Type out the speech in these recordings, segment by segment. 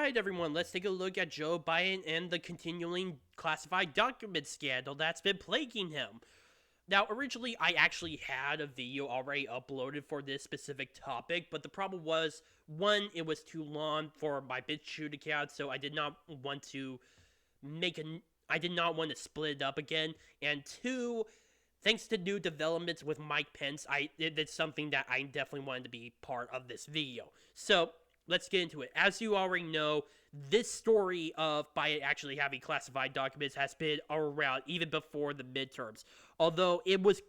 Alright everyone, let's take a look at Joe Biden and the continuing classified document scandal that's been plaguing him. Now, originally, I actually had a video already uploaded for this specific topic, but the problem was, one, it was too long for my BitChute account, so I did not want to split it up again, and two, thanks to new developments with Mike Pence, it's something that I definitely wanted to be part of this video. So, let's get into it. As you already know, this story of Biden actually having classified documents has been around even before the midterms. Although it was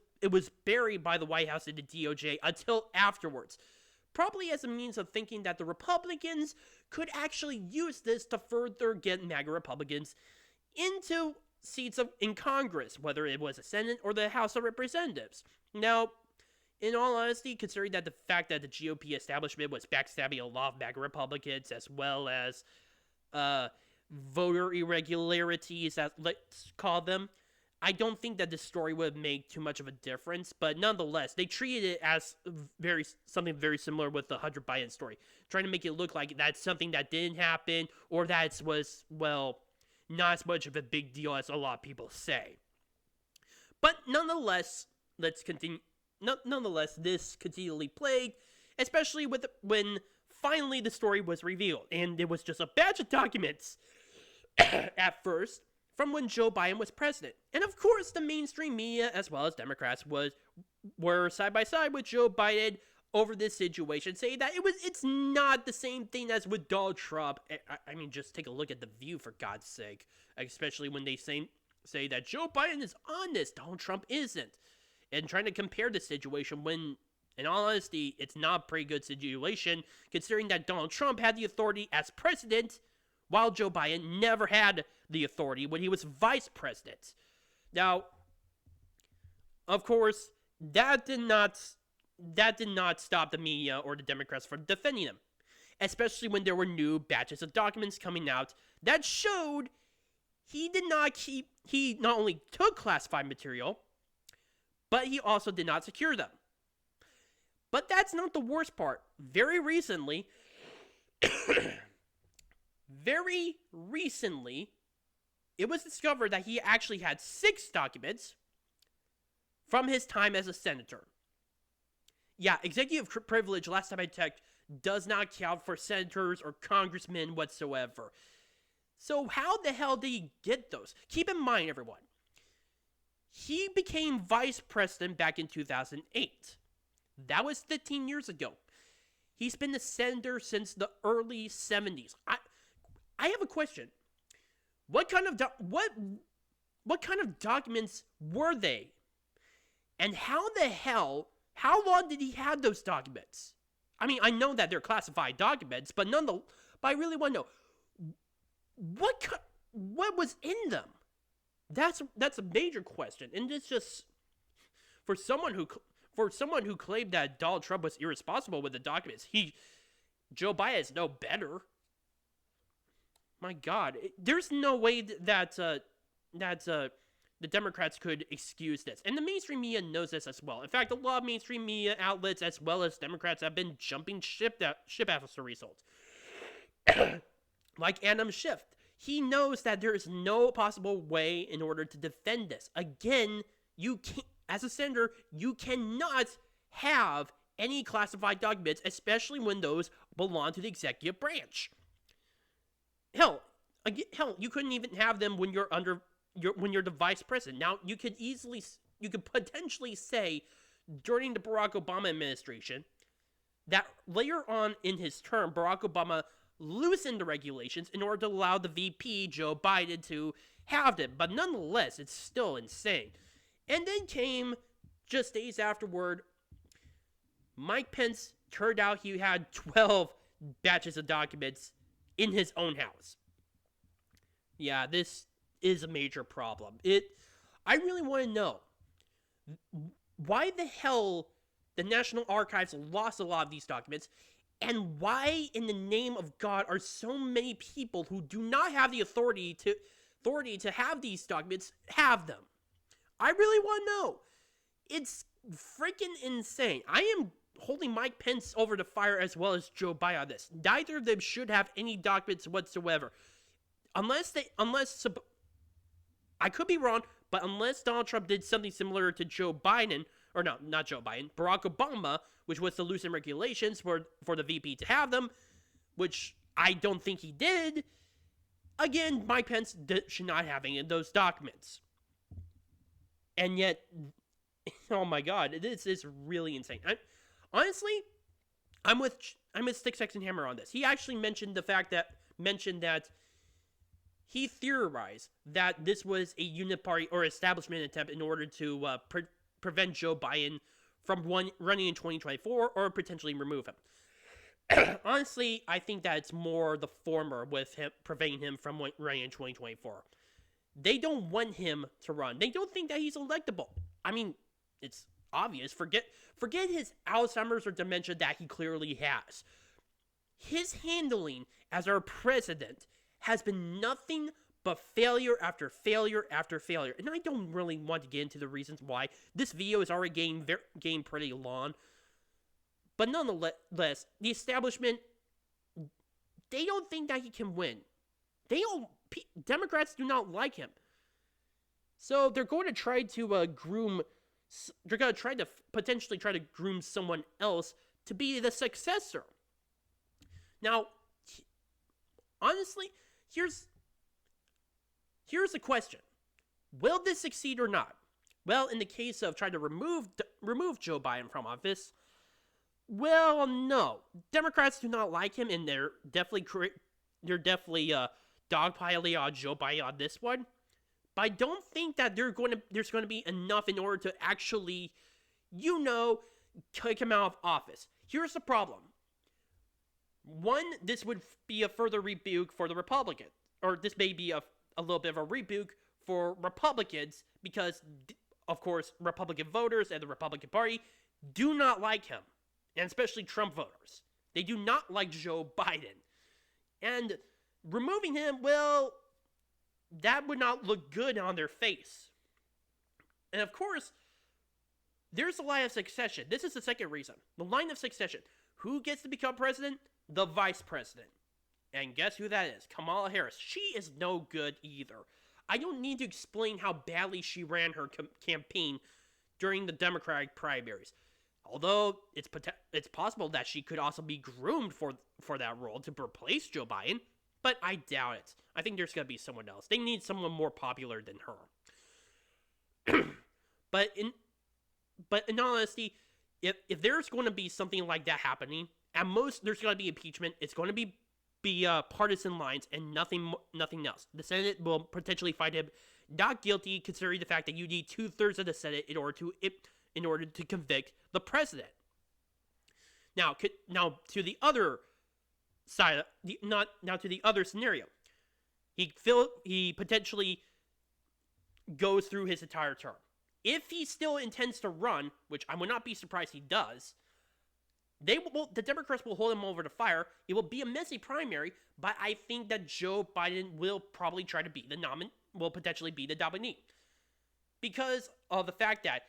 buried by the White House and the DOJ until afterwards. Probably as a means of thinking that the Republicans could actually use this to further get MAGA Republicans into seats in Congress, whether it was the Senate or the House of Representatives. Now, in all honesty, considering that the fact that the GOP establishment was backstabbing a lot of MAGA Republicans, as well as voter irregularities, as let's call them, I don't think that this story would make too much of a difference. But nonetheless, they treated it as something very similar with the Hunter Biden story, trying to make it look like that's something that didn't happen, or that was, well, not as much of a big deal as a lot of people say. But nonetheless, let's continue. Nonetheless, this continually plagued, especially when finally the story was revealed, and it was just a batch of documents at first from when Joe Biden was president. And of course, the mainstream media, as well as Democrats, were side by side with Joe Biden over this situation, saying that it's not the same thing as with Donald Trump. I mean, just take a look at The View, for God's sake, especially when they say that Joe Biden is honest, Donald Trump isn't. And trying to compare the situation when, in all honesty, it's not a pretty good situation, considering that Donald Trump had the authority as president, while Joe Biden never had the authority when he was vice president. Now, of course, that did not stop the media or the Democrats from defending him, especially when there were new batches of documents coming out that showed he not only took classified material, but he also did not secure them. But that's not the worst part. Very recently, it was discovered that he actually had 6 documents from his time as a senator. Yeah, executive privilege, last time I checked, does not count for senators or congressmen whatsoever. So how the hell did he get those? Keep in mind, everyone, he became vice president back in 2008. That was 15 years ago. He's been a senator since the early 70s. I have a question. What kind of documents were they? And how long did he have those documents? I mean, I know that they're classified documents, but I really want to know what was in them. That's a major question, and it's just for someone who claimed that Donald Trump was irresponsible with the documents. Joe Biden is no better. My God, there's no way that the Democrats could excuse this, and the mainstream media knows this as well. In fact, a lot of mainstream media outlets, as well as Democrats, have been jumping ship after the results. Like Adam Schiff. He knows that there is no possible way in order to defend this. Again, as a senator, you cannot have any classified documents, especially when those belong to the executive branch. Hell, you couldn't even have them when you're the vice president. Now, you could potentially say during the Barack Obama administration that later on in his term, Barack Obama loosened the regulations in order to allow the VP, Joe Biden, to have them. But nonetheless, it's still insane. And then came, just days afterward, Mike Pence. Turned out he had 12 batches of documents in his own house. Yeah, this is a major problem. I really want to know why the hell the National Archives lost a lot of these documents. And why, in the name of God, are so many people who do not have the authority to have these documents have them? I really want to know. It's freaking insane. I am holding Mike Pence over the fire as well as Joe Biden on this. Neither of them should have any documents whatsoever. Unless I could be wrong, but unless Donald Trump did something similar to Joe Biden, or no, not Joe Biden, Barack Obama, which was to loosen regulations for the VP to have them, which I don't think he did, again, Mike Pence should not have any of those documents. And yet, oh my God, this is really insane. Honestly, I'm with Six X and Hammer on this. He actually mentioned that he theorized that this was a uniparty or establishment attempt in order to prevent Joe Biden from running in 2024 or potentially remove him. Honestly, I think that it's more the former, with him preventing him from running in 2024. They don't want him to run. They don't think that he's electable. I mean, it's obvious. Forget his Alzheimer's or dementia that he clearly has. His handling as our president has been nothing but failure after failure after failure. And I don't really want to get into the reasons why. This video is already getting pretty long. But nonetheless, the establishment, they don't think that he can win. Democrats do not like him. So they're going to try to potentially try to groom someone else to be the successor. Now, honestly, here's the question. Will this succeed or not? Well, in the case of trying to remove Joe Biden from office, well, no. Democrats do not like him, and they're definitely dogpiling on Joe Biden on this one. But I don't think that there's going to be enough in order to actually, kick him out of office. Here's the problem. One, this would be a further rebuke for the Republicans. Or this may be a little bit of a rebuke for Republicans because, of course, Republican voters and the Republican Party do not like him. And especially Trump voters. They do not like Joe Biden. And removing him, well, that would not look good on their face. And of course, there's the line of succession. This is the second reason. The line of succession. Who gets to become president? The vice president. And guess who that is? Kamala Harris. She is no good either. I don't need to explain how badly she ran her campaign during the Democratic primaries. Although it's possible that she could also be groomed for that role to replace Joe Biden, but I doubt it. I think there's going to be someone else. They need someone more popular than her. But in all honesty, if there's going to be something like that happening, at most there's going to be impeachment. It's going to be partisan lines and nothing else. The Senate will potentially find him not guilty, considering the fact that you need 2/3 of the Senate in order to convict the president. Now to the other side, to the other scenario, he potentially goes through his entire term. If he still intends to run, which I would not be surprised he does, the Democrats will hold him over the fire. It will be a messy primary, but I think that Joe Biden will probably try to be will potentially be the nominee, because of the fact that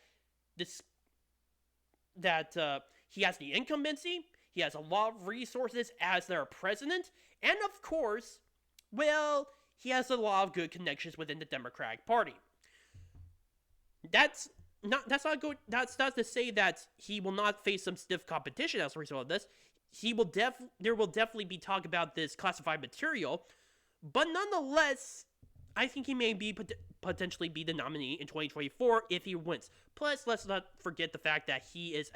he has the incumbency, he has a lot of resources as their president, and of course, well, he has a lot of good connections within the Democratic Party. That's not to say that he will not face some stiff competition as a result of this. There will definitely be talk about this classified material, but nonetheless, I think he may potentially be the nominee in 2024 if he wins. Plus, let's not forget the fact that he is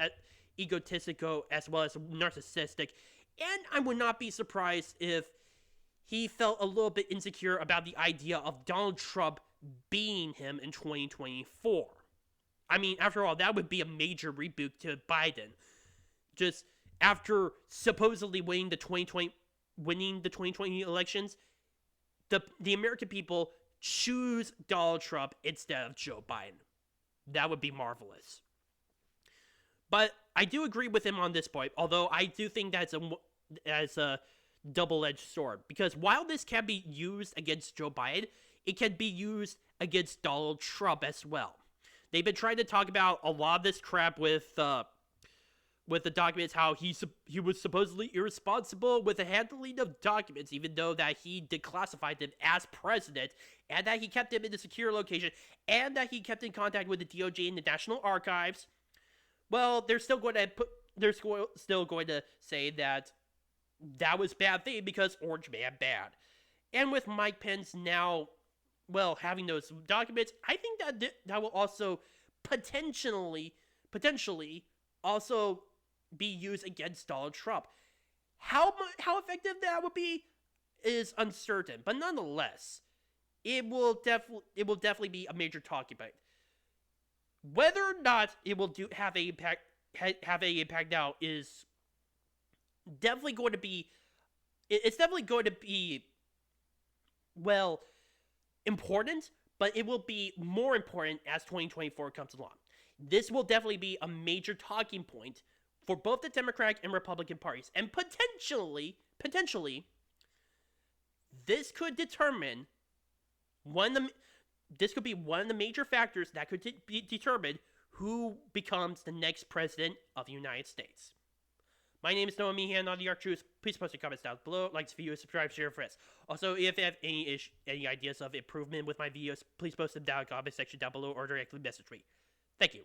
egotistical as well as narcissistic, and I would not be surprised if he felt a little bit insecure about the idea of Donald Trump beating him in 2024. I mean, after all, that would be a major rebuke to Biden. Just after supposedly winning the 2020 elections, the American people choose Donald Trump instead of Joe Biden. That would be marvelous. But I do agree with him on this point, although I do think that's a double-edged sword. Because while this can be used against Joe Biden, it can be used against Donald Trump as well. They've been trying to talk about a lot of this crap with with the documents, how he was supposedly irresponsible with the handling of documents, even though that he declassified them as president, and that he kept them in a secure location, and that he kept in contact with the DOJ and the National Archives. Well, they're still going to say that that was bad thing because Orange Man bad. And with Mike Pence now, well, having those documents, I think that will also potentially also be used against Donald Trump. How effective that would be is uncertain, but nonetheless, it will definitely be a major talking point. Whether or not it will have an impact now is definitely going to be. It's definitely going to be, well, important, but it will be more important as 2024 comes along. This will definitely be a major talking point for both the Democratic and Republican parties, and potentially, this could determine this could be one of the major factors that could determine who becomes the next president of the United States. My name is Noah Meehan on The Arc Truth. Please post your comments down below, like this video, subscribe, share, friends. Also, if you have any ideas of improvement with my videos, please post them down in the comment section down below or directly message me. Thank you.